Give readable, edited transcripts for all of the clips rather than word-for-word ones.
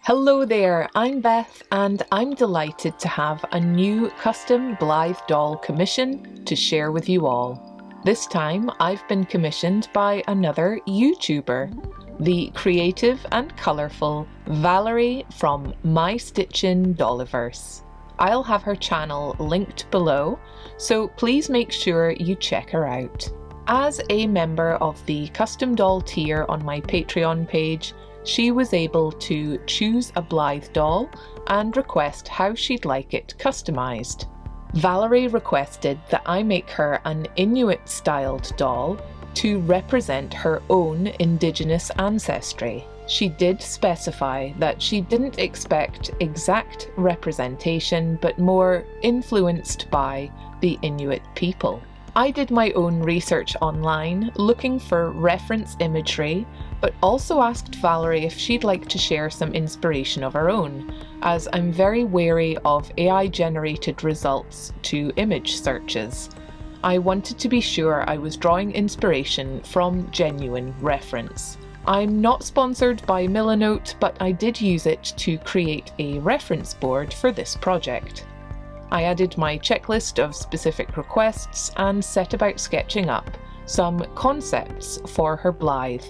Hello there, I'm Beth and I'm delighted to have a new custom Blythe doll commission to share with you all. This time I've been commissioned by another YouTuber, the creative and colourful Valerie from My Stitchin' Dolliverse. I'll have her channel linked below, so please make sure you check her out. As a member of the custom doll tier on my Patreon page, she was able to choose a Blythe doll and request how she'd like it customised. Valerie requested that I make her an Inuit styled doll to represent her own Indigenous ancestry. She did specify that she didn't expect exact representation, but more influenced by the Inuit people. I did my own research online, looking for reference imagery, but also asked Valerie if she'd like to share some inspiration of her own, as I'm very wary of AI-generated results to image searches. I wanted to be sure I was drawing inspiration from genuine reference. I'm not sponsored by Millinote, but I did use it to create a reference board for this project. I added my checklist of specific requests and set about sketching up some concepts for her Blythe,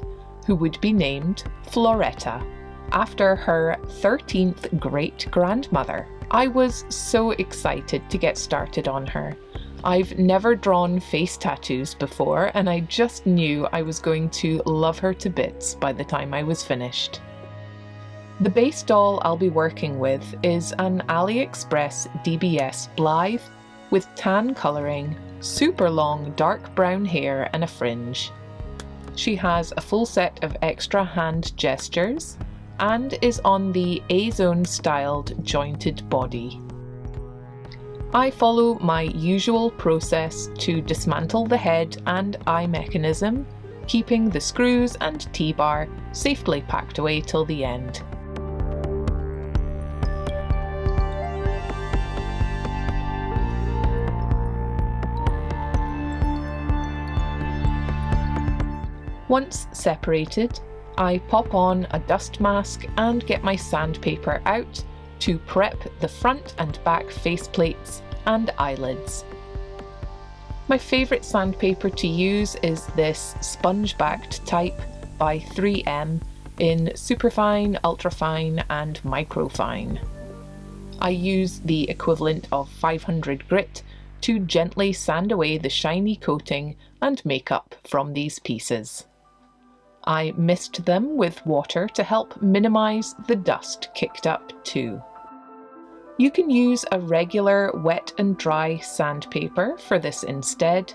who would be named Floretta, after her 13th great-grandmother. I was so excited to get started on her. I've never drawn face tattoos before, and I just knew I was going to love her to bits by the time I was finished. The base doll I'll be working with is an AliExpress DBS Blythe with tan colouring, super long dark brown hair and a fringe. She has a full set of extra hand gestures and is on the A-zone styled jointed body. I follow my usual process to dismantle the head and eye mechanism, keeping the screws and T-bar safely packed away till the end. Once separated, I pop on a dust mask and get my sandpaper out to prep the front and back faceplates and eyelids. My favourite sandpaper to use is this sponge-backed type by 3M in superfine, ultrafine and microfine. I use the equivalent of 500 grit to gently sand away the shiny coating and makeup from these pieces. I mist them with water to help minimise the dust kicked up too. You can use a regular wet and dry sandpaper for this instead,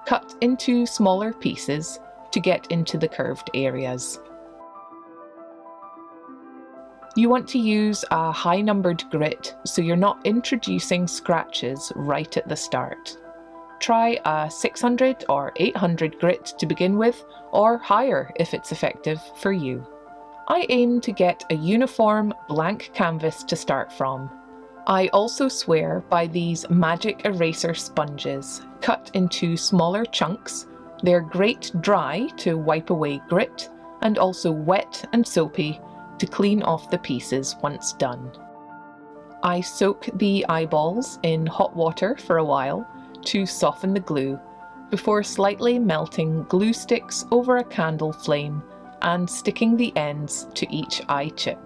cut into smaller pieces to get into the curved areas. You want to use a high-numbered grit so you're not introducing scratches right at the start. Try a 600 or 800 grit to begin with, or higher if it's effective for you. I aim to get a uniform blank canvas to start from. I also swear by these magic eraser sponges, cut into smaller chunks. They're great dry to wipe away grit, and also wet and soapy to clean off the pieces once done. I soak the eyeballs in hot water for a while to soften the glue, before slightly melting glue sticks over a candle flame and sticking the ends to each eye chip.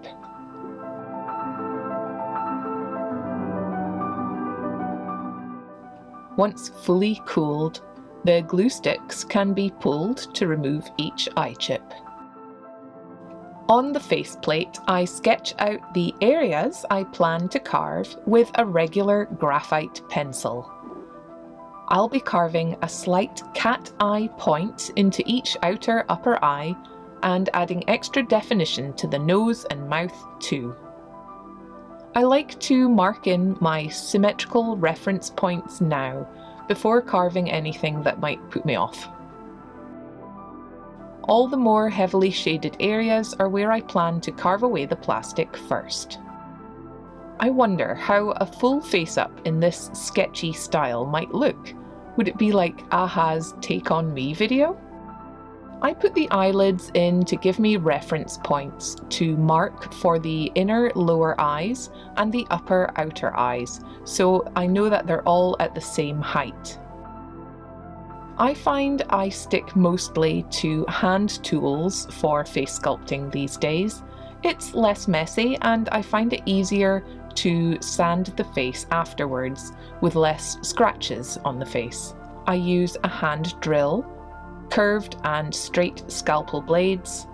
Once fully cooled, the glue sticks can be pulled to remove each eye chip. On the faceplate, I sketch out the areas I plan to carve with a regular graphite pencil. I'll be carving a slight cat eye point into each outer upper eye and adding extra definition to the nose and mouth too. I like to mark in my symmetrical reference points now, before carving anything that might put me off. All the more heavily shaded areas are where I plan to carve away the plastic first. I wonder how a full face-up in this sketchy style might look. Would it be like Aha's Take On Me video? I put the eyelids in to give me reference points to mark for the inner lower eyes and the upper outer eyes, so I know that they're all at the same height. I find I stick mostly to hand tools for face sculpting these days. It's less messy and I find it easier to sand the face afterwards with less scratches on the face. I use a hand drill, curved and straight scalpel blades,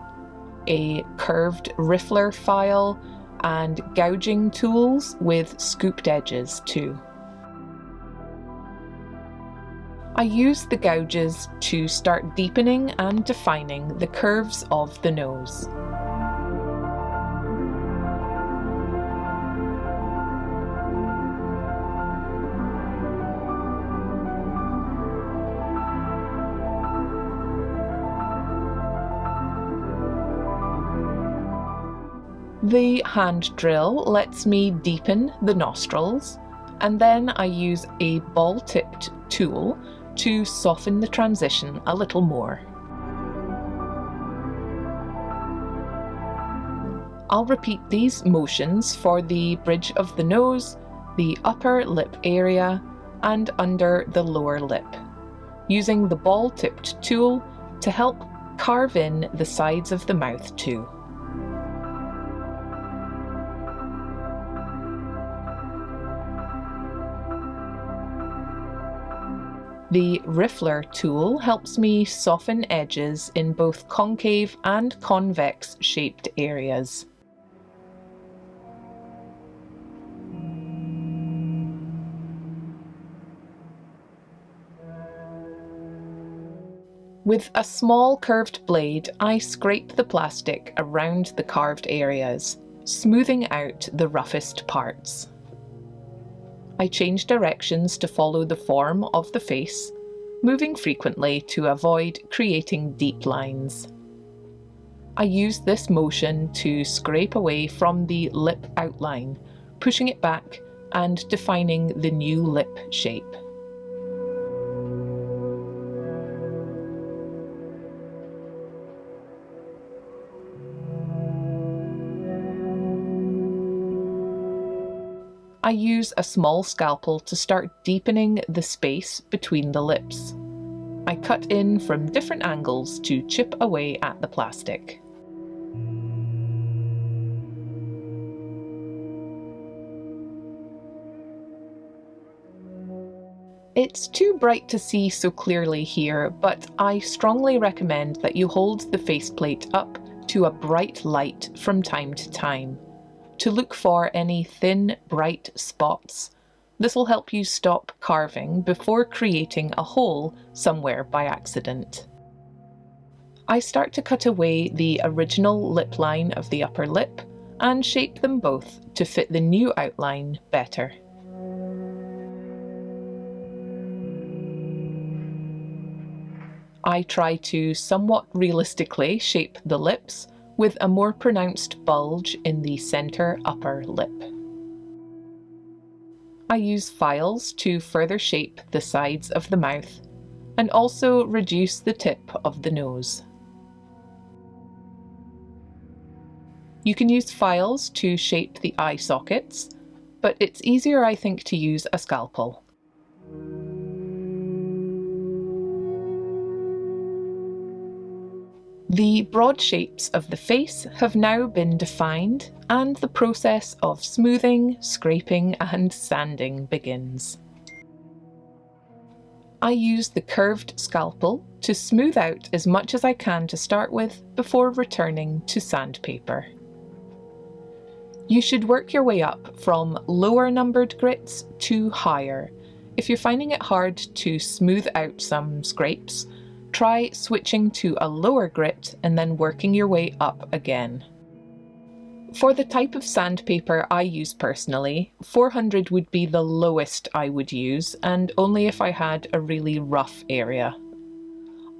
a curved riffler file, and gouging tools with scooped edges too. I use the gouges to start deepening and defining the curves of the nose. The hand drill lets me deepen the nostrils, and then I use a ball-tipped tool to soften the transition a little more. I'll repeat these motions for the bridge of the nose, the upper lip area, and under the lower lip, using the ball-tipped tool to help carve in the sides of the mouth too. The riffler tool helps me soften edges in both concave and convex shaped areas. With a small curved blade, I scrape the plastic around the carved areas, smoothing out the roughest parts. I change directions to follow the form of the face, moving frequently to avoid creating deep lines. I use this motion to scrape away from the lip outline, pushing it back and defining the new lip shape. I use a small scalpel to start deepening the space between the lips. I cut in from different angles to chip away at the plastic. It's too bright to see so clearly here, but I strongly recommend that you hold the faceplate up to a bright light from time to time, to look for any thin, bright spots. This will help you stop carving before creating a hole somewhere by accident. I start to cut away the original lip line of the upper lip and shape them both to fit the new outline better. I try to somewhat realistically shape the lips, with a more pronounced bulge in the centre upper lip. I use files to further shape the sides of the mouth and also reduce the tip of the nose. You can use files to shape the eye sockets, but it's easier, I think, to use a scalpel. The broad shapes of the face have now been defined, and the process of smoothing, scraping, and sanding begins. I use the curved scalpel to smooth out as much as I can to start with before returning to sandpaper. You should work your way up from lower numbered grits to higher. If you're finding it hard to smooth out some scrapes, try switching to a lower grit and then working your way up again. For the type of sandpaper I use personally, 400 would be the lowest I would use, and only if I had a really rough area.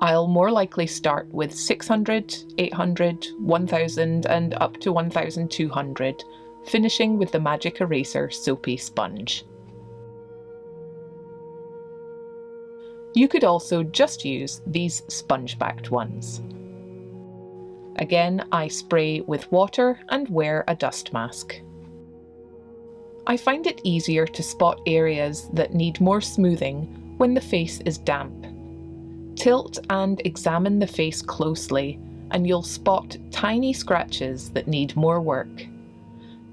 I'll more likely start with 600, 800, 1000 and up to 1200, finishing with the Magic Eraser soapy sponge. You could also just use these sponge-backed ones. Again, I spray with water and wear a dust mask. I find it easier to spot areas that need more smoothing when the face is damp. Tilt and examine the face closely, and you'll spot tiny scratches that need more work.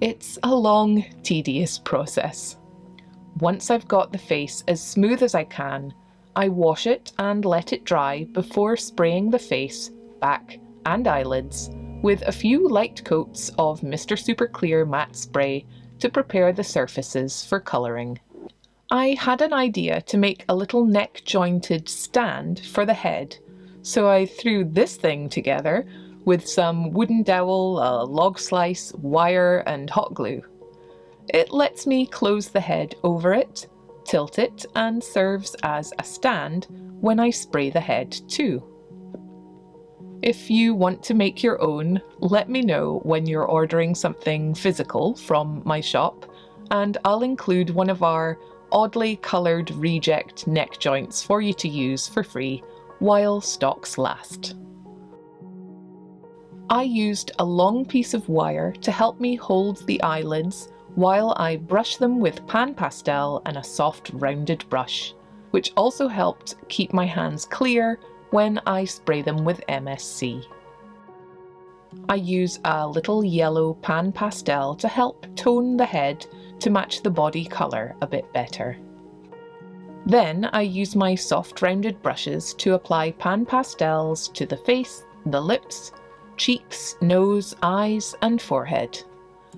It's a long, tedious process. Once I've got the face as smooth as I can, I wash it and let it dry before spraying the face, back and eyelids with a few light coats of Mr. Super Clear matte spray to prepare the surfaces for colouring. I had an idea to make a little neck-jointed stand for the head, so I threw this thing together with some wooden dowel, a log slice, wire and hot glue. It lets me close the head over it, tilt it, and serves as a stand when I spray the head too. If you want to make your own, let me know when you're ordering something physical from my shop, and I'll include one of our oddly coloured reject neck joints for you to use for free while stocks last. I used a long piece of wire to help me hold the eyelids while I brush them with pan pastel and a soft rounded brush, which also helped keep my hands clear when I spray them with MSC. I use a little yellow pan pastel to help tone the head to match the body colour a bit better. Then I use my soft rounded brushes to apply pan pastels to the face, the lips, cheeks, nose, eyes and forehead,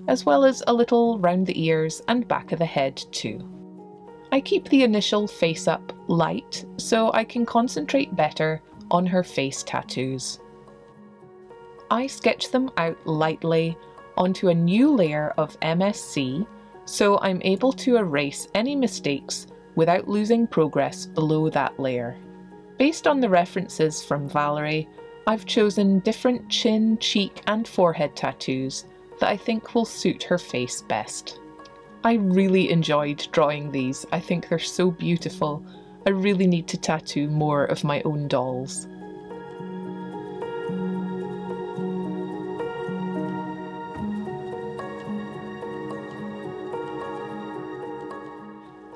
as well as a little round the ears and back of the head too. I keep the initial face up light so I can concentrate better on her face tattoos. I sketch them out lightly onto a new layer of MSC so I'm able to erase any mistakes without losing progress below that layer. Based on the references from Valerie, I've chosen different chin, cheek and forehead tattoos that I think will suit her face best. I really enjoyed drawing these. I think they're so beautiful. I really need to tattoo more of my own dolls.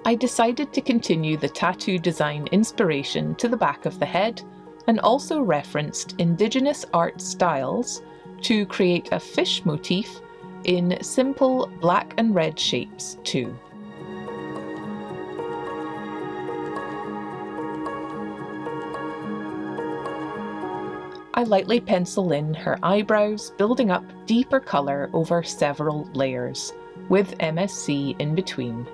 I decided to continue the tattoo design inspiration to the back of the head and also referenced Indigenous art styles to create a fish motif in simple black and red shapes too. I lightly pencil in her eyebrows, building up deeper colour over several layers, with MSC in between.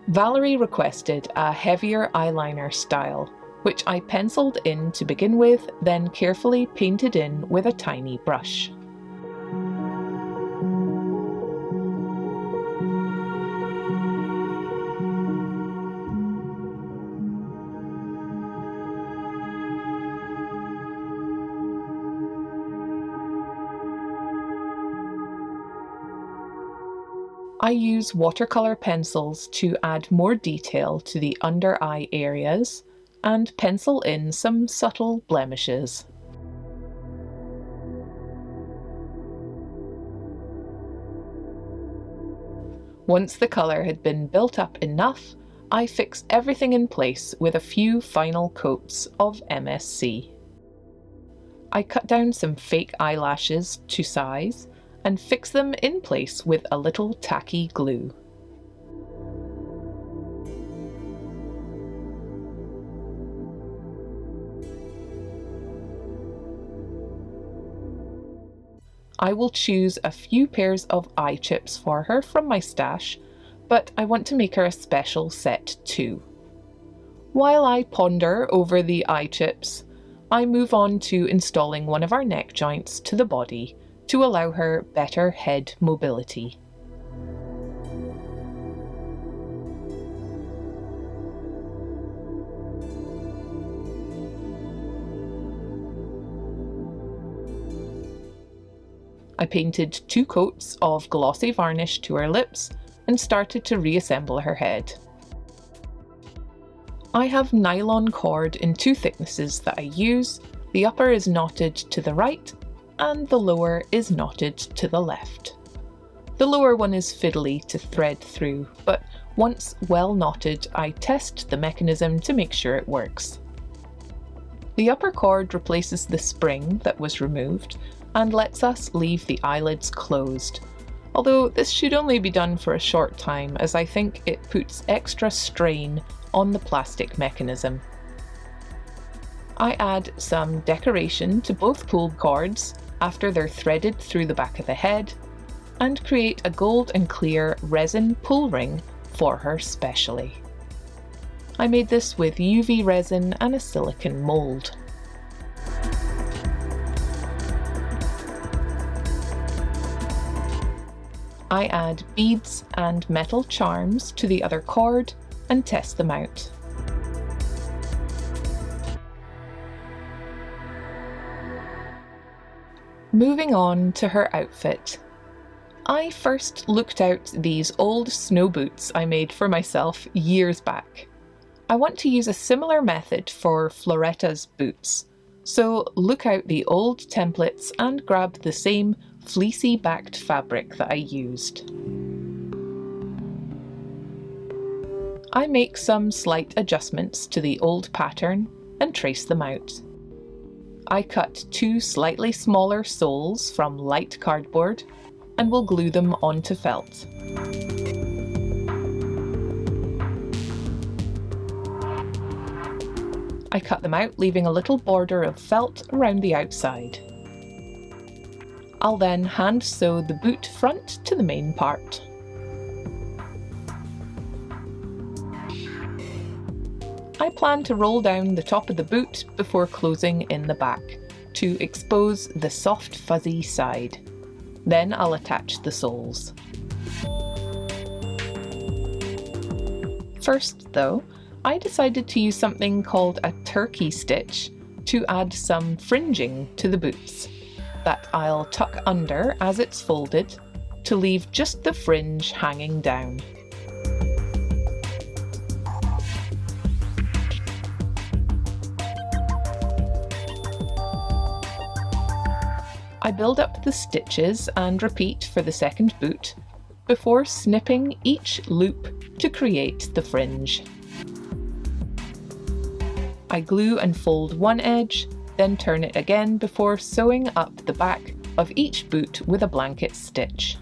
Valerie requested a heavier eyeliner style, which I penciled in to begin with, then carefully painted in with a tiny brush. I use watercolour pencils to add more detail to the under eye areas and pencil in some subtle blemishes. Once the colour had been built up enough, I fixed everything in place with a few final coats of MSC. I cut down some fake eyelashes to size and fix them in place with a little tacky glue. I will choose a few pairs of eye chips for her from my stash, but I want to make her a special set too. While I ponder over the eye chips, I move on to installing one of our neck joints to the body to allow her better head mobility. I painted 2 coats of glossy varnish to her lips and started to reassemble her head. I have nylon cord in 2 thicknesses that I use, The upper is knotted to the right and the lower is knotted to the left. The lower one is fiddly to thread through, but once well knotted, I test the mechanism to make sure it works. The upper cord replaces the spring that was removed and lets us leave the eyelids closed, although this should only be done for a short time as I think it puts extra strain on the plastic mechanism. I add some decoration to both pull cords after they're threaded through the back of the head and create a gold and clear resin pull ring for her specially. I made this with UV resin and a silicone mould. I add beads and metal charms to the other cord and test them out. Moving on to her outfit. I first looked out these old snow boots I made for myself years back. I want to use a similar method for Floretta's boots, so look out the old templates and grab the same fleecy backed fabric that I used. I make some slight adjustments to the old pattern and trace them out. I cut 2 slightly smaller soles from light cardboard and will glue them onto felt. I cut them out, leaving a little border of felt around the outside. I'll then hand sew the boot front to the main part. I plan to roll down the top of the boot before closing in the back to expose the soft fuzzy side. Then I'll attach the soles. First though, I decided to use something called a turkey stitch to add some fringing to the boots that I'll tuck under as it's folded to leave just the fringe hanging down. I build up the stitches and repeat for the second boot before snipping each loop to create the fringe. I glue and fold one edge, then turn it again before sewing up the back of each boot with a blanket stitch.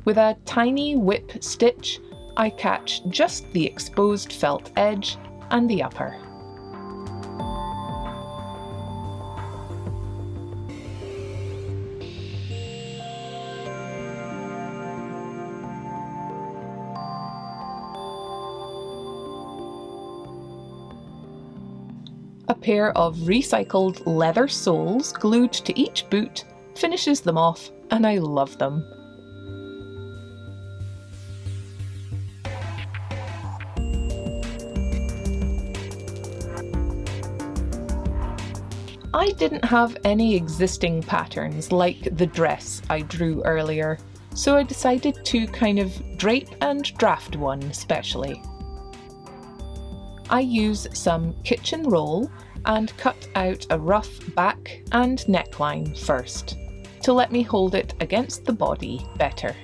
With a tiny whip stitch, I catch just the exposed felt edge and the upper. A pair of recycled leather soles glued to each boot finishes them off, and I love them. I didn't have any existing patterns like the dress I drew earlier, so I decided to kind of drape and draft one specially. I use some kitchen roll and cut out a rough back and neckline first, to let me hold it against the body better.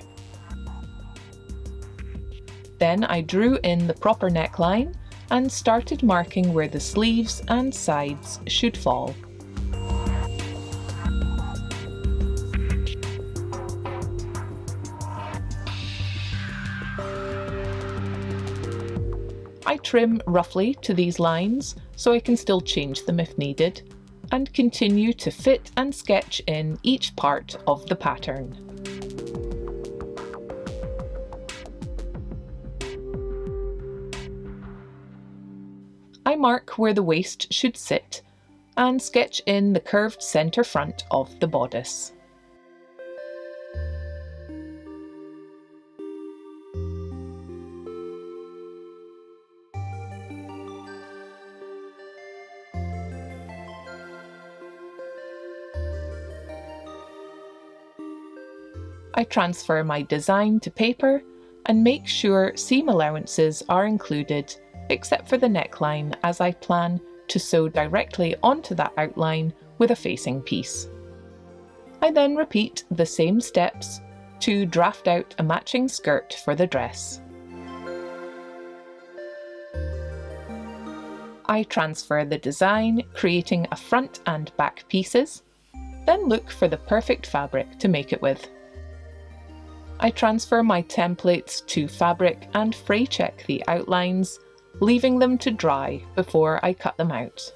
Then I drew in the proper neckline and started marking where the sleeves and sides should fall. I trim roughly to these lines so I can still change them if needed, and continue to fit and sketch in each part of the pattern. I mark where the waist should sit and sketch in the curved centre front of the bodice. I transfer my design to paper and make sure seam allowances are included, except for the neckline, as I plan to sew directly onto that outline with a facing piece. I then repeat the same steps to draft out a matching skirt for the dress. I transfer the design, creating a front and back pieces, then look for the perfect fabric to make it with. I transfer my templates to fabric and fray check the outlines, leaving them to dry before I cut them out.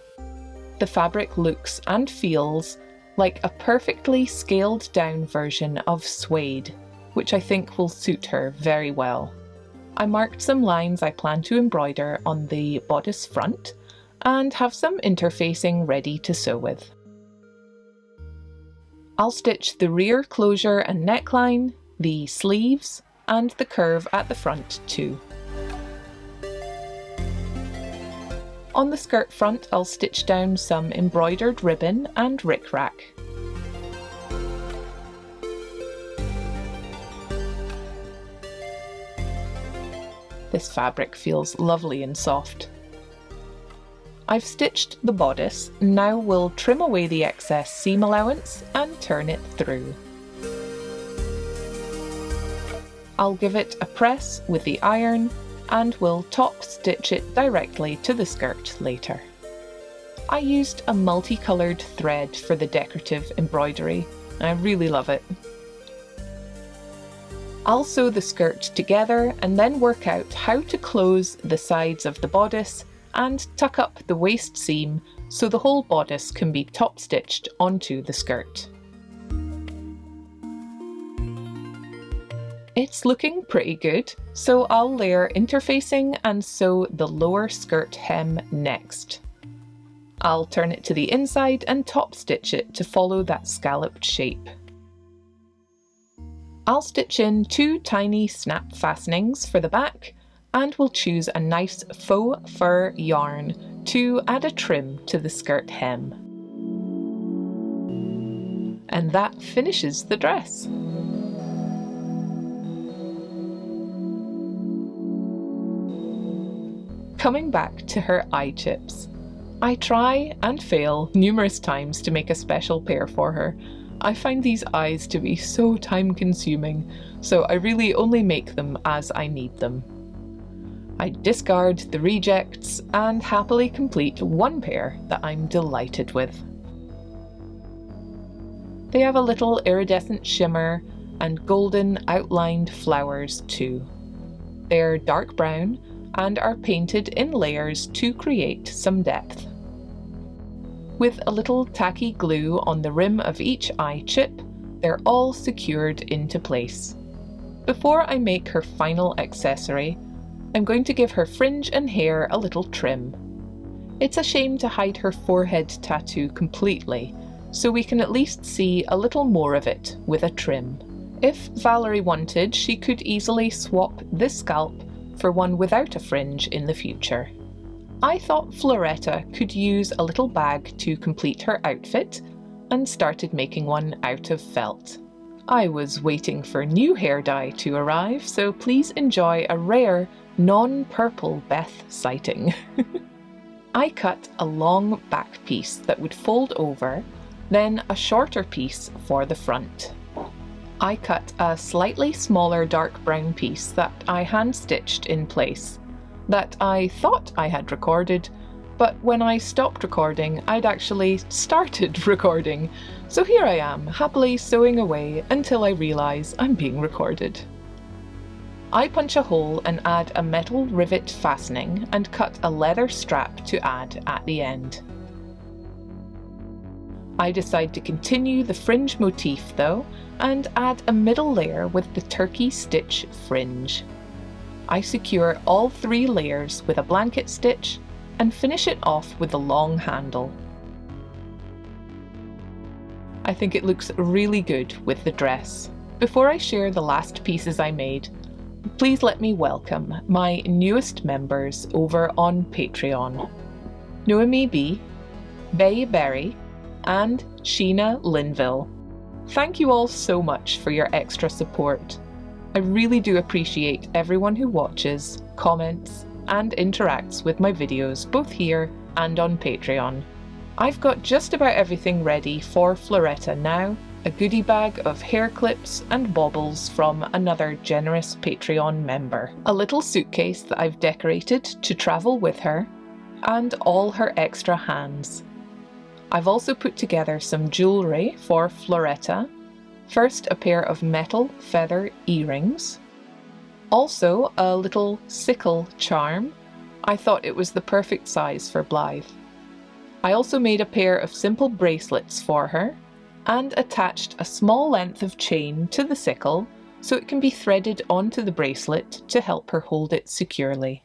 The fabric looks and feels like a perfectly scaled down version of suede, which I think will suit her very well. I marked some lines I plan to embroider on the bodice front and have some interfacing ready to sew with. I'll stitch the rear closure and neckline, the sleeves, and the curve at the front too. On the skirt front, I'll stitch down some embroidered ribbon and rickrack. This fabric feels lovely and soft. I've stitched the bodice, now we'll trim away the excess seam allowance and turn it through. I'll give it a press with the iron and will top stitch it directly to the skirt later. I used a multicoloured thread for the decorative embroidery. I really love it. I'll sew the skirt together and then work out how to close the sides of the bodice and tuck up the waist seam so the whole bodice can be top stitched onto the skirt. It's looking pretty good, so I'll layer interfacing and sew the lower skirt hem next. I'll turn it to the inside and top stitch it to follow that scalloped shape. I'll stitch in 2 tiny snap fastenings for the back, and we'll choose a nice faux fur yarn to add a trim to the skirt hem. And that finishes the dress. Coming back to her eye chips. I try and fail numerous times to make a special pair for her. I find these eyes to be so time consuming, so I really only make them as I need them. I discard the rejects and happily complete one pair that I'm delighted with. They have a little iridescent shimmer and golden outlined flowers too. They're dark brown and are painted in layers to create some depth. With a little tacky glue on the rim of each eye chip, they're all secured into place. Before I make her final accessory, I'm going to give her fringe and hair a little trim. It's a shame to hide her forehead tattoo completely, so we can at least see a little more of it with a trim. If Valerie wanted, she could easily swap this scalp for one without a fringe in the future. I thought Floretta could use a little bag to complete her outfit and started making one out of felt. I was waiting for new hair dye to arrive, so please enjoy a rare non-purple Beth sighting. I cut a long back piece that would fold over, then a shorter piece for the front. I cut a slightly smaller dark brown piece that I hand-stitched in place, that I thought I had recorded, but when I stopped recording, I'd actually started recording. So here I am, happily sewing away until I realise I'm being recorded. I punch a hole and add a metal rivet fastening and cut a leather strap to add at the end. I decide to continue the fringe motif though, and add a middle layer with the turkey stitch fringe. I secure all 3 layers with a blanket stitch and finish it off with a long handle. I think it looks really good with the dress. Before I share the last pieces I made, please let me welcome my newest members over on Patreon. Noemi B, Bay Berry, and Sheena Linville. Thank you all so much for your extra support. I really do appreciate everyone who watches, comments, and interacts with my videos both here and on Patreon. I've got just about everything ready for Floretta now, a goodie bag of hair clips and baubles from another generous Patreon member, a little suitcase that I've decorated to travel with her, and all her extra hands. I've also put together some jewellery for Floretta. First, a pair of metal feather earrings. Also, a little sickle charm. I thought it was the perfect size for Blythe. I also made a pair of simple bracelets for her and attached a small length of chain to the sickle so it can be threaded onto the bracelet to help her hold it securely.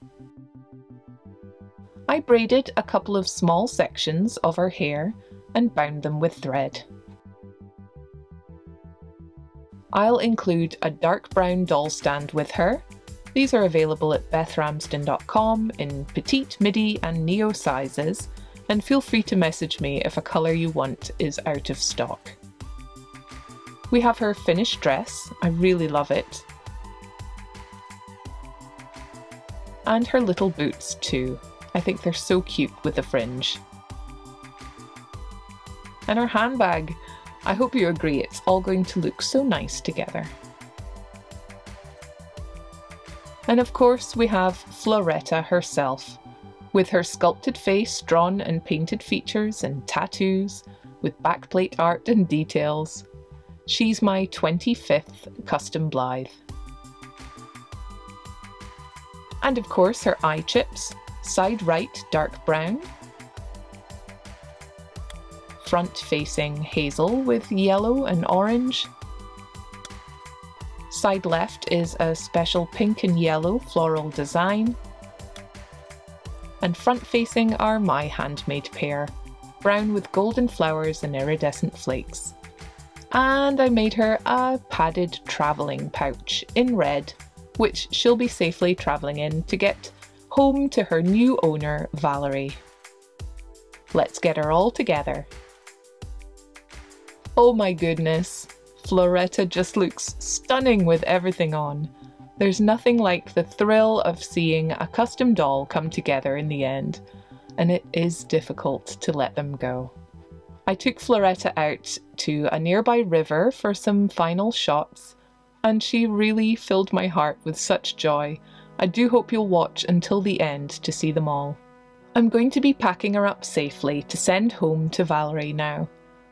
I braided a couple of small sections of her hair and bound them with thread. I'll include a dark brown doll stand with her. These are available at bethramsden.com in petite, midi and neo sizes, and feel free to message me if a colour you want is out of stock. We have her finished dress, I really love it, and her little boots too. I think they're so cute with the fringe. And her handbag. I hope you agree it's all going to look so nice together. And of course we have Floretta herself, with her sculpted face drawn and painted features and tattoos, with backplate art and details. She's my 25th custom Blythe. And of course her eye chips, side right dark brown, front facing hazel with yellow and orange. Side left is a special pink and yellow floral design. And front facing are my handmade pair, brown with golden flowers and iridescent flakes. And I made her a padded travelling pouch in red, which she'll be safely travelling in to get home to her new owner, Valerie. Let's get her all together. Oh my goodness, Floretta just looks stunning with everything on. There's nothing like the thrill of seeing a custom doll come together in the end, and it is difficult to let them go. I took Floretta out to a nearby river for some final shots, and she really filled my heart with such joy. I do hope you'll watch until the end to see them all. I'm going to be packing her up safely to send home to Valerie now.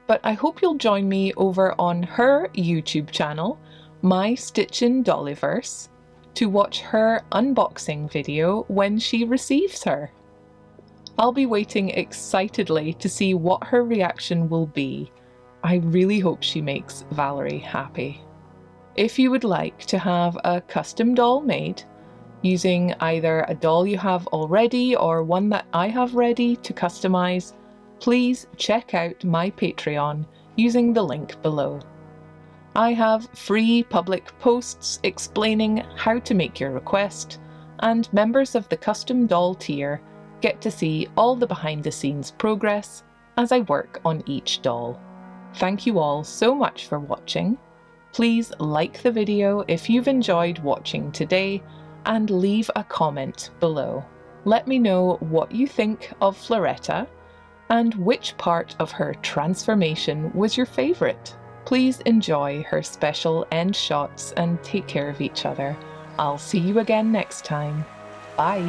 But I hope you'll join me over on her YouTube channel, My Stitchin' Dollyverse, to watch her unboxing video when she receives her. I'll be waiting excitedly to see what her reaction will be. I really hope she makes Valerie happy. If you would like to have a custom doll made, using either a doll you have already or one that I have ready to customize, please check out my Patreon using the link below. I have free public posts explaining how to make your request, and members of the custom doll tier get to see all the behind the scenes progress as I work on each doll. Thank you all so much for watching. Please like the video if you've enjoyed watching today and leave a comment below. Let me know what you think of Floretta and which part of her transformation was your favourite. Please enjoy her special end shots and take care of each other. I'll see you again next time. Bye!